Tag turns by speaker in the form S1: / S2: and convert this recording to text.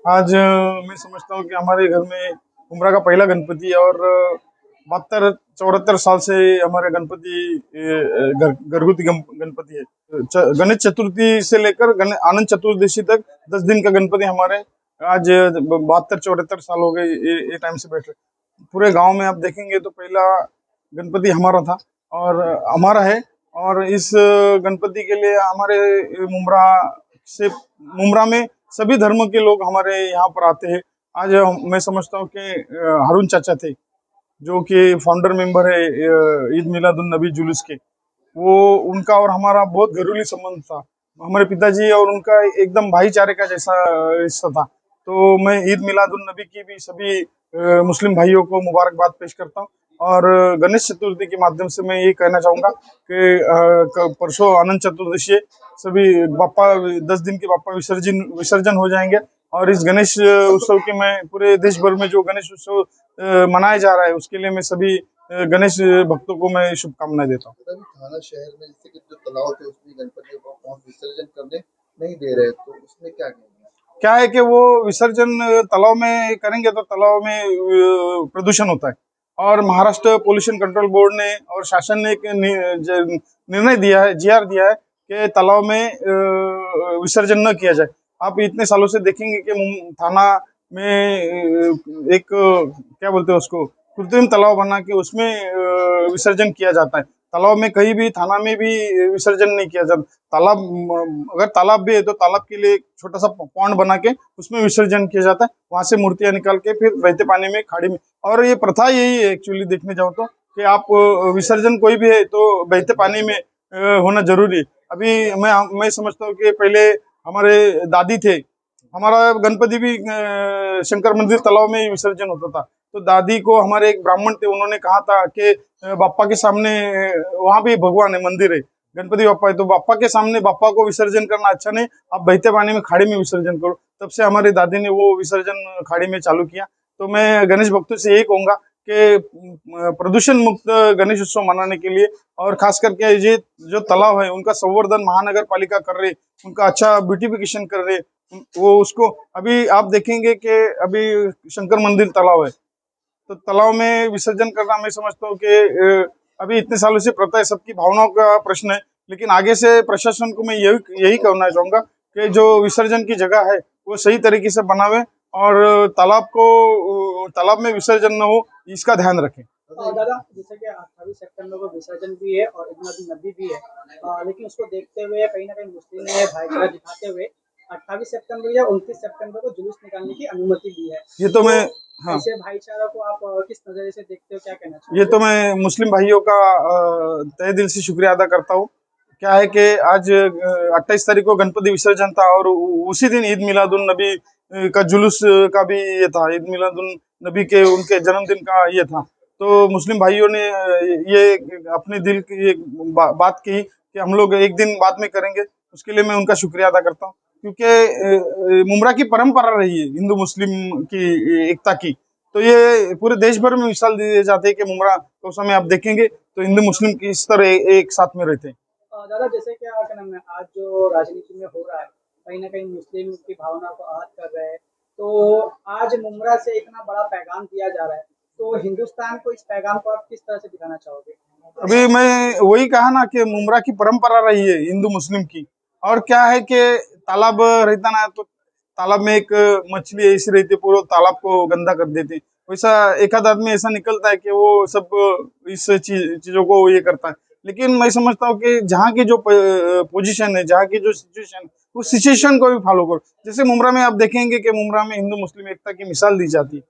S1: आज मैं समझता हूँ कि हमारे घर में उम्रा का पहला गणपति है और 72-74 साल से हमारे गणपति घरगुती गणपति है। गणेश चतुर्थी से लेकर आनंद चतुर्दशी तक 10 दिन का गणपति हमारे आज 72-74 साल हो गए ये टाइम से बैठ रहे। पूरे गांव में आप देखेंगे तो पहला गणपति हमारा था और हमारा है। और इस गणपति के लिए हमारे मुमरा से मुमरा में सभी धर्म के लोग हमारे यहाँ पर आते हैं। आज मैं समझता हूँ कि हारून चाचा थे जो कि फाउंडर मेंबर है ईद मिलादुन नबी जुलूस के। वो उनका और हमारा बहुत घरेलू संबंध था। हमारे पिताजी और उनका एकदम भाईचारे का जैसा रिश्ता था। तो मैं ईद मिलादुन नबी की भी सभी मुस्लिम भाइयों को मुबारकबाद पेश करता हूँ। और गणेश चतुर्थी के माध्यम से मैं ये कहना चाहूंगा कि परसों आनंद चतुर्दशी है। सभी बापा 10 दिन के बापा विसर्जन विसर्जन हो जाएंगे। और इस गणेश उत्सव की मैं पूरे देश भर में जो गणेश उत्सव मनाया जा रहा है उसके लिए मैं सभी गणेश भक्तों को मैं शुभकामनाएं देता हूँ।
S2: अभी थाना शहर में जैसे कि जो तालाब थे उसमें गणपति को पहुंच विसर्जन करने नहीं दे रहे, तो उसमें क्या कहेंगे?
S1: क्या है कि वो विसर्जन तालाब में करेंगे तो तालाब में प्रदूषण होता है। और महाराष्ट्र पोल्यूशन कंट्रोल बोर्ड ने और शासन ने एक निर्णय दिया है, जीआर दिया है कि तालाब में विसर्जन न किया जाए। आप इतने सालों से देखेंगे कि थाना में एक क्या बोलते हैं उसको, कृत्रिम तालाब बना के उसमें विसर्जन किया जाता है। तालाब में कहीं भी थाना में भी विसर्जन नहीं किया जाता। तालाब अगर तालाब भी है तो तालाब के लिए एक छोटा सा पॉन्ड बना के उसमें विसर्जन किया जाता है। वहां से मूर्तियां निकाल के फिर बहते पानी में खाड़ी में। और ये प्रथा यही है एक्चुअली देखने जाओ तो कि आप विसर्जन कोई भी है तो बहते पानी में होना जरूरी है। अभी मैं समझता हूँ कि पहले हमारे दादी थे, हमारा गणपति भी शंकर मंदिर तालाब में ही विसर्जन होता था। तो दादी को हमारे एक ब्राह्मण थे, उन्होंने कहा था कि बाप्पा के सामने वहां भी भगवान है, मंदिर है, गणपति बाप्पा है, तो बाप्पा के सामने बाप्पा को विसर्जन करना अच्छा नहीं, आप बहते पानी में खाड़ी में विसर्जन करो। तब से हमारी दादी ने वो विसर्जन खाड़ी में चालू किया। तो मैं गणेश भक्तों से यही कहूंगा कि प्रदूषण मुक्त गणेश उत्सव मनाने के लिए और खास करके ये जो तालाब है उनका संवर्धन महानगर पालिका कर रहे, उनका अच्छा ब्यूटिफिकेशन कर रहे। वो उसको अभी आप देखेंगे कि अभी शंकर मंदिर तालाब है, तो तालाब में विसर्जन करना मैं समझता हूँ कि अभी इतने सालों से प्रथा है, सबकी भावनाओं का प्रश्न है। लेकिन आगे से प्रशासन को मैं यही यही कहना चाहूंगा कि जो विसर्जन की जगह है वो सही तरीके से बनावे और तालाब में विसर्जन न हो इसका ध्यान रखें।
S3: दादा, जैसे कि 28 सितंबर को विसर्जन भी है और ईद नबी भी है, लेकिन उसको देखते हुए कहीं ना कहीं मुस्लिम ने भाईचारा दिखाते हुए 28 सितंबर या 29 सितंबर को जुलूस निकालने की अनुमति दी है।
S1: ये तो मैं हाँ,
S3: ऐसे भाईचारा को आप किस नजरिए से देखते हो, क्या कहना चाहिए?
S1: ये तो मैं मुस्लिम भाइयों का तहे दिल से शुक्रिया अदा करता हूँ। क्या है कि आज 28 तारीख को गणपति विसर्जन था और उसी दिन ईद मिलादुन नबी का जुलूस का भी ये था, ईद मिलादुन नबी के उनके जन्मदिन का ये था। तो मुस्लिम भाइयों ने ये अपने दिल की एक बात की कि हम लोग एक दिन बाद में करेंगे, उसके लिए मैं उनका शुक्रिया अदा करता हूँ। क्योंकि मुमरा की परंपरा रही है हिंदू मुस्लिम की एकता की। तो ये पूरे देश भर में मिसाल दिए जाते हैं कि मुमरा को समय आप देखेंगे तो हिंदू मुस्लिम की इस तरह एक साथ में रहते हैं।
S3: दादा, जैसे कि क्या नाम है, आज जो राजनीति में हो रहा है कहीं ना कहीं मुस्लिम की भावना को आहत कर रहे हैं, तो आज मुमरा से इतना बड़ा पैगाम दिया जा रहा है, तो हिंदुस्तान को इस पैगाम को आप किस तरह से दिखाना चाहोगे?
S1: अभी मैं वही कहा ना कि मुमरा की परंपरा रही है हिंदू मुस्लिम की। और क्या है कि तालाब रहता ना तो तालाब में एक मछली ऐसी रहती है, पूरा तालाब को गंदा कर देते हैं। वैसा एक आध आदमी ऐसा निकलता है कि वो सब इस चीजों को ये करता है। लेकिन मैं समझता हूँ कि जहाँ की जो पोजीशन है, जहाँ की जो सिचुएशन, उस सिचुएशन को भी फॉलो करो। जैसे मुमरा में आप देखेंगे कि मुमरा में हिंदू मुस्लिम एकता की मिसाल दी जाती है।